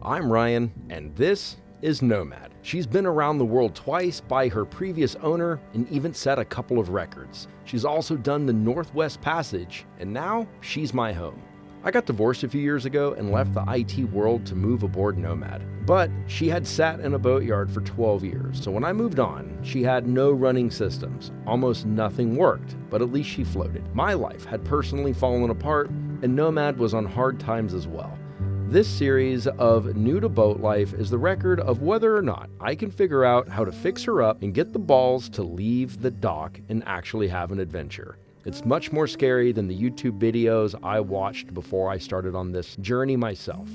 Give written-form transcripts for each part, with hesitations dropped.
I'm Ryan, and this is Nomad. She's been around the world twice by her previous owner and even set a couple of records. She's also done the Northwest Passage, and now she's my home. I got divorced a few years ago and left the IT world to move aboard Nomad. But she had sat in a boatyard for 12 years, so when I moved on, she had no running systems. Almost nothing worked, but at least she floated. My life had personally fallen apart, and Nomad was on hard times as well. This series of New to Boat Life is the record of whether or not I can figure out how to fix her up and get the balls to leave the dock and actually have an adventure. It's much more scary than the YouTube videos I watched before I started on this journey myself.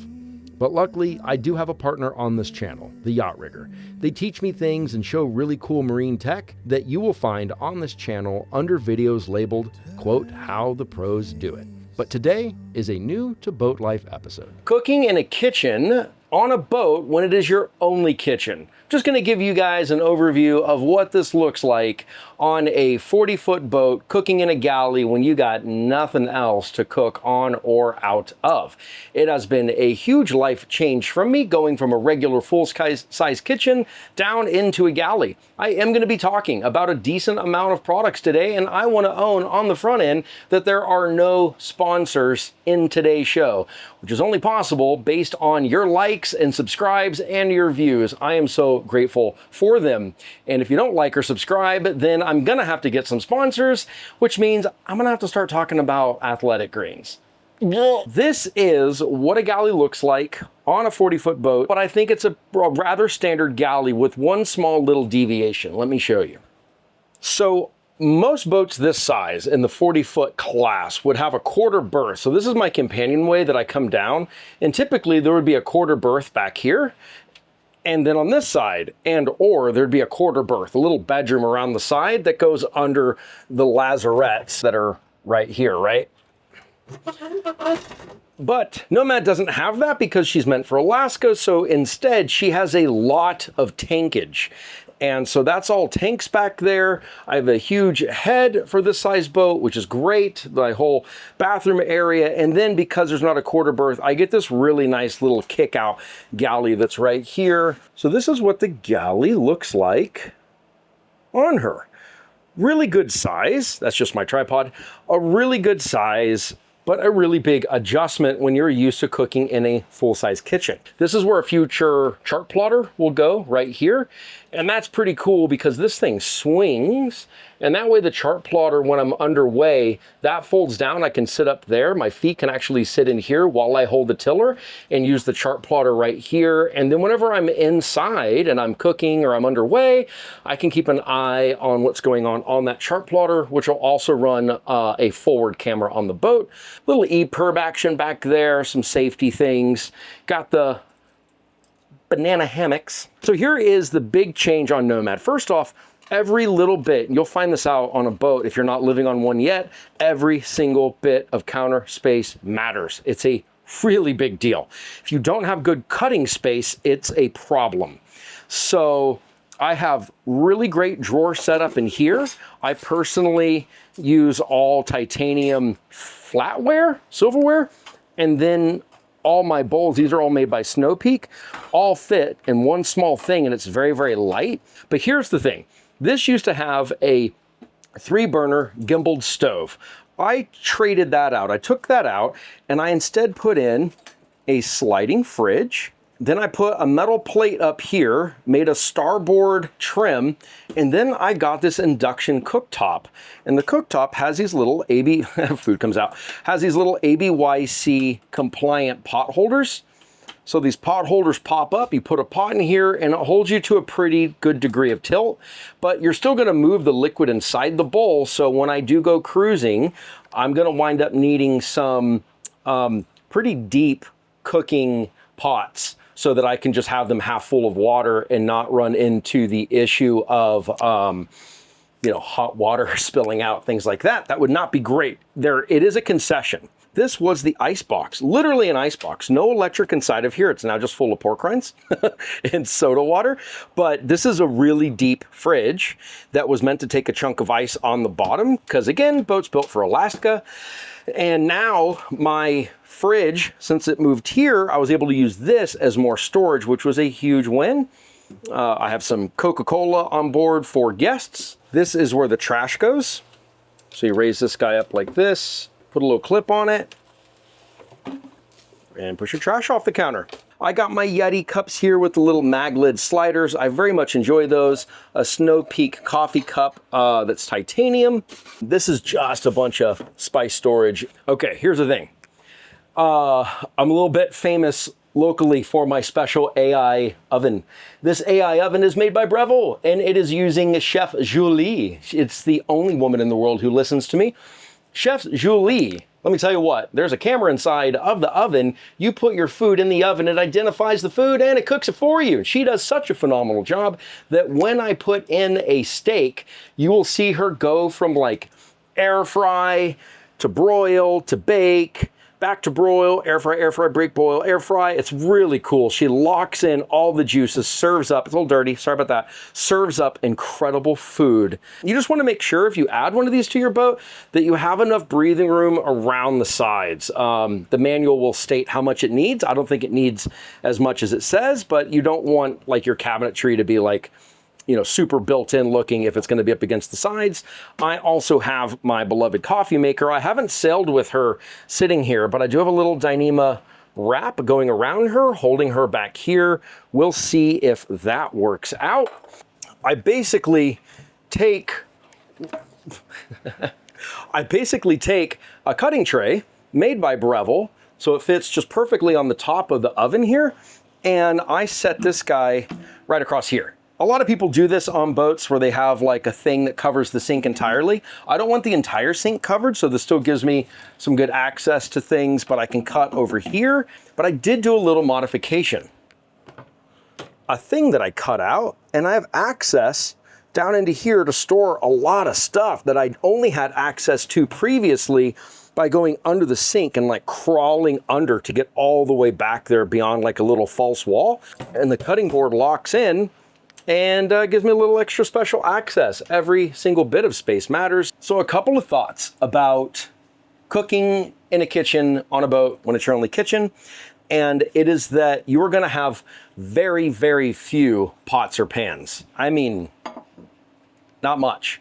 But luckily, I do have a partner on this channel, the Yacht Rigger. They teach me things and show really cool marine tech that you will find on this channel under videos labeled, quote, how the pros do it. But today is a New to Boat Life episode. Cooking in a kitchen on a boat when it is your only kitchen. Just gonna give you guys an overview of what this looks like on a 40-foot boat cooking in a galley when you got nothing else to cook on or out of. It has been a huge life change from me, going from a regular full-size kitchen down into a galley. I am gonna be talking about a decent amount of products today, and I wanna own on the front end that there are no sponsors in today's show, which is only possible based on your likes and subscribes and your views. I am so grateful for them. And if you don't like or subscribe, then I'm gonna have to get some sponsors, which means I'm gonna have to start talking about athletic greens. This is what a galley looks like on a 40-foot boat, but I think it's a rather standard galley with one small little deviation. Let me show you. So most boats this size in the 40-foot class would have a quarter berth. So this is my companionway that I come down, and typically there would be a quarter berth back here. And then on this side, or there'd be a quarter berth, a little bedroom around the side that goes under the lazarettes that are right here, right? But Nomad doesn't have that because she's meant for Alaska, so instead she has a lot of tankage. And so that's all tanks back there. I have a huge head for this size boat, which is great, my whole bathroom area. And then because there's not a quarter berth, I get this really nice little kick out galley that's right here. So this is what the galley looks like on her. Really good size. That's just my tripod. A really good size, but a really big adjustment when you're used to cooking in a full-size kitchen. This is where a future chart plotter will go, right here. And that's pretty cool because this thing swings, and that way the chart plotter, when I'm underway, that folds down. I can sit up there. My feet can actually sit in here while I hold the tiller and use the chart plotter right here. And then whenever I'm inside and I'm cooking or I'm underway, I can keep an eye on what's going on that chart plotter, which will also run a forward camera on the boat. Little EPIRB action back there, some safety things. Got the banana hammocks. So here is the big change on Nomad. First off, every little bit, and you'll find this out on a boat if you're not living on one yet, every single bit of counter space matters. It's a really big deal. If you don't have good cutting space, it's a problem. So I have really great drawer setup in here. I personally use all titanium flatware, silverware, and then all my bowls, these are all made by Snow Peak, all fit in one small thing, and it's very, very light. But here's the thing. This used to have a 3-burner gimbaled stove. I traded that out. I took that out, and I instead put in a sliding fridge. Then I put a metal plate up here, made a starboard trim, and then I got this induction cooktop. And the cooktop has these little food comes out, has these little ABYC compliant pot holders. So these pot holders pop up, you put a pot in here, and it holds you to a pretty good degree of tilt, but you're still gonna move the liquid inside the bowl. So when I do go cruising, I'm gonna wind up needing some pretty deep cooking pots, so that I can just have them half full of water and not run into the issue of, hot water spilling out, things like that. That would not be great. It is a concession. This was the ice box, literally an ice box. No electric inside of here. It's now just full of pork rinds and soda water. But this is a really deep fridge that was meant to take a chunk of ice on the bottom because, again, boat's built for Alaska. And now my fridge, since it moved here, I was able to use this as more storage, which was a huge win. I have some Coca-Cola on board for guests. This is where the trash goes. So you raise this guy up like this, put a little clip on it, and push your trash off the counter. I got my Yeti cups here with the little mag lid sliders. I very much enjoy those. A Snow Peak coffee cup that's titanium. This is just a bunch of spice storage. Okay, here's the thing. I'm a little bit famous locally for my special AI oven. This AI oven is made by Breville, and it is using Chef Julie. It's the only woman in the world who listens to me. Chef Julie, let me tell you what, there's a camera inside of the oven. You put your food in the oven, it identifies the food, and it cooks it for you. She does such a phenomenal job that when I put in a steak, you will see her go from like air fry to broil to bake, back to broil, air fry, break, boil, air fry. It's really cool. She locks in all the juices, serves up, it's a little dirty, sorry about that, serves up incredible food. You just want to make sure if you add one of these to your boat that you have enough breathing room around the sides. The manual will state how much it needs. I don't think it needs as much as it says, but you don't want like your cabinetry to be like, you know, super built-in looking if it's going to be up against the sides. I also have my beloved coffee maker. I haven't sailed with her sitting here, but I do have a little Dyneema wrap going around her, holding her back here. We'll see if that works out. I basically take a cutting tray made by Breville, so it fits just perfectly on the top of the oven here, and I set this guy right across here. A lot of people do this on boats where they have like a thing that covers the sink entirely. I don't want the entire sink covered, so this still gives me some good access to things, but I can cut over here. But I did do a little modification. A thing that I cut out, and I have access down into here to store a lot of stuff that I only had access to previously by going under the sink and like crawling under to get all the way back there beyond like a little false wall. And the cutting board locks in and gives me a little extra special access. Every single bit of space matters. So a couple of thoughts about cooking in a kitchen on a boat when it's your only kitchen. And it is that you are gonna have very, very few pots or pans. I mean, not much.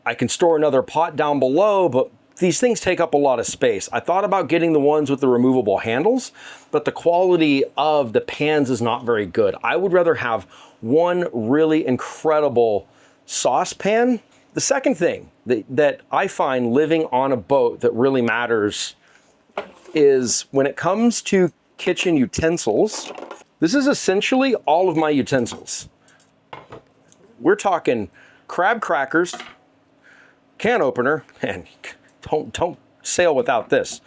I can store another pot down below, but these things take up a lot of space. I thought about getting the ones with the removable handles, but the quality of the pans is not very good. I would rather have one really incredible saucepan. The second thing that I find living on a boat that really matters is when it comes to kitchen utensils, this is essentially all of my utensils. We're talking crab crackers, can opener, and don't sail without this.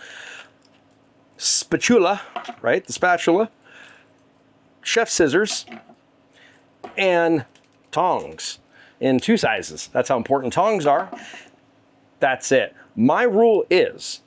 Spatula, right? The spatula, chef scissors, and tongs in 2 sizes. That's how important tongs are. That's it. My rule is,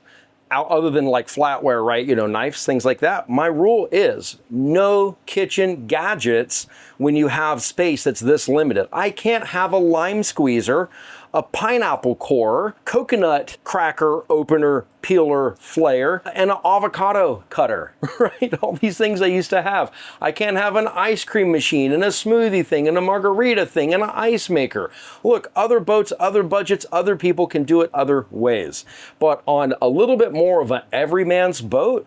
other than like flatware, right? You know, knives, things like that. My rule is no kitchen gadgets when you have space that's this limited. I can't have a lime squeezer, a pineapple core, coconut cracker opener, peeler, flair, and an avocado cutter, right? All these things I used to have. I can't have an ice cream machine and a smoothie thing and a margarita thing and an ice maker. Look, other boats, other budgets, other people can do it other ways. But on a little bit more of an everyman's boat,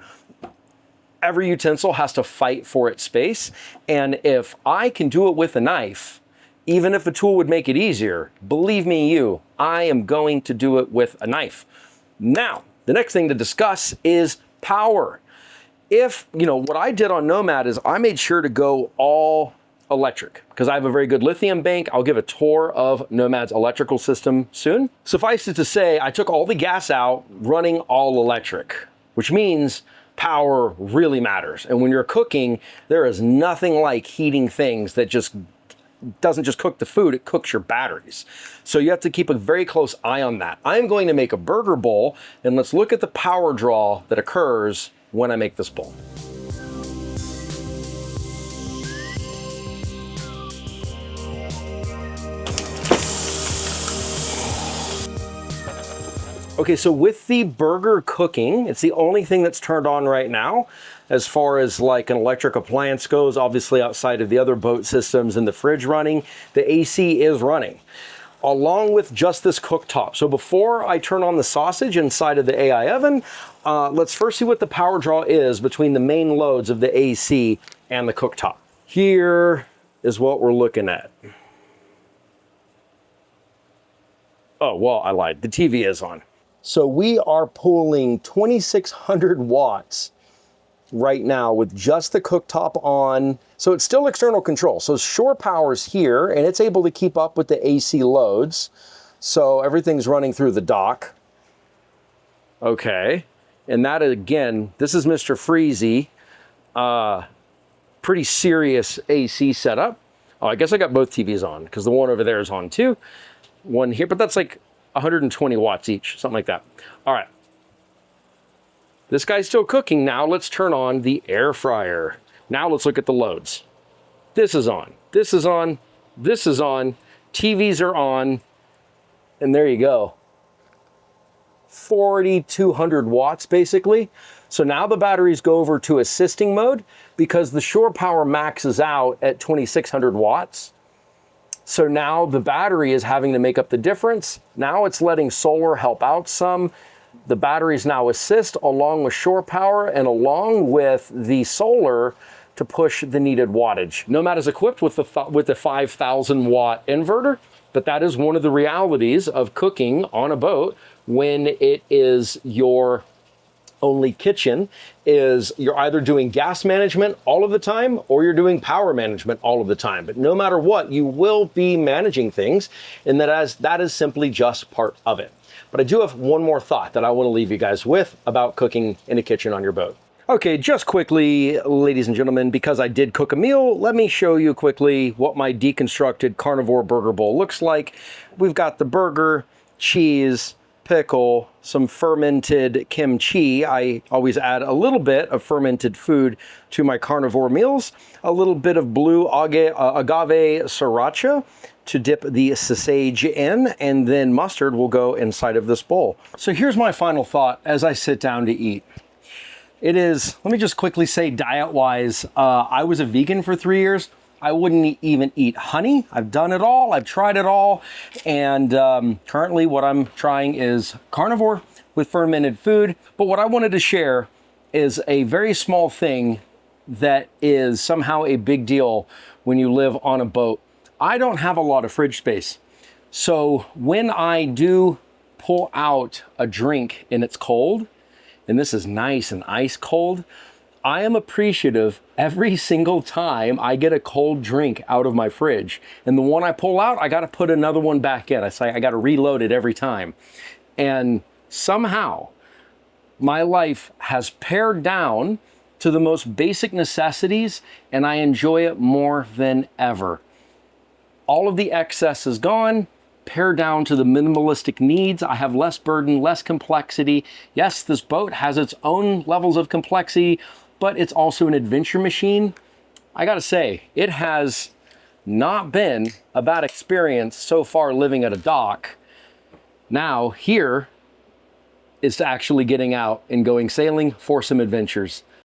every utensil has to fight for its space. And if I can do it with a knife, even if a tool would make it easier, believe me I am going to do it with a knife. Now, the next thing to discuss is power. If, you know, what I did on Nomad is I made sure to go all electric because I have a very good lithium bank. I'll give a tour of Nomad's electrical system soon. Suffice it to say, I took all the gas out, running all electric, which means power really matters. And when you're cooking, there is nothing like heating things that just doesn't just cook the food, it cooks your batteries. So you have to keep a very close eye on that. I'm going to make a burger bowl, and let's look at the power draw that occurs when I make this bowl. Okay, so with the burger cooking, it's the only thing that's turned on right now as far as like an electric appliance goes, obviously outside of the other boat systems and the fridge running, the AC is running, along with just this cooktop. So before I turn on the sausage inside of the AI oven, let's first see what the power draw is between the main loads of the AC and the cooktop. Here is what we're looking at. Oh, well, I lied. The TV is on. So we are pulling 2,600 watts right now with just the cooktop on. So it's still external control. So shore power's here and it's able to keep up with the AC loads. So everything's running through the dock. Okay. And that again, this is Mr. Freezy. Pretty serious AC setup. Oh, I guess I got both TVs on because the one over there is on too. One here, but that's like 120 watts each, something like that. All right. This guy's still cooking. Now let's turn on the air fryer. Now let's look at the loads. This is on. This is on. This is on. TVs are on. And there you go. 4,200 watts basically. So now the batteries go over to assisting mode because the shore power maxes out at 2,600 watts. So now the battery is having to make up the difference. Now it's letting solar help out some. The batteries now assist along with shore power and along with the solar to push the needed wattage. Nomad is equipped with the 5,000 watt inverter, but that is one of the realities of cooking on a boat when it is your only kitchen, is you're either doing gas management all of the time or you're doing power management all of the time. But no matter what, you will be managing things, and that is simply just part of it. But I do have one more thought that I want to leave you guys with about cooking in a kitchen on your boat. Okay, just quickly, ladies and gentlemen, because I did cook a meal, let me show you quickly what my deconstructed carnivore burger bowl looks like. We've got the burger, cheese, pickle, some fermented kimchi. I always add a little bit of fermented food to my carnivore meals, a little bit of blue agave sriracha to dip the sausage in, and then mustard will go inside of this bowl. So here's my final thought as I sit down to eat. It is, let me just quickly say diet-wise, I was a vegan for 3 years. I wouldn't even eat honey. I've done it all. I've tried it all. And currently what I'm trying is carnivore with fermented food. But what I wanted to share is a very small thing that is somehow a big deal when you live on a boat. I don't have a lot of fridge space. So when I do pull out a drink and it's cold, and this is nice and ice cold, I am appreciative every single time I get a cold drink out of my fridge. And the one I pull out, I got to put another one back in. I say I got to reload it every time. And somehow my life has pared down to the most basic necessities, and I enjoy it more than ever. All of the excess is gone. Pare down to the minimalistic needs. I have less burden, less complexity. Yes, this boat has its own levels of complexity, but it's also an adventure machine. I gotta say, it has not been a bad experience so far living at a dock. Now, here is to actually getting out and going sailing for some adventures.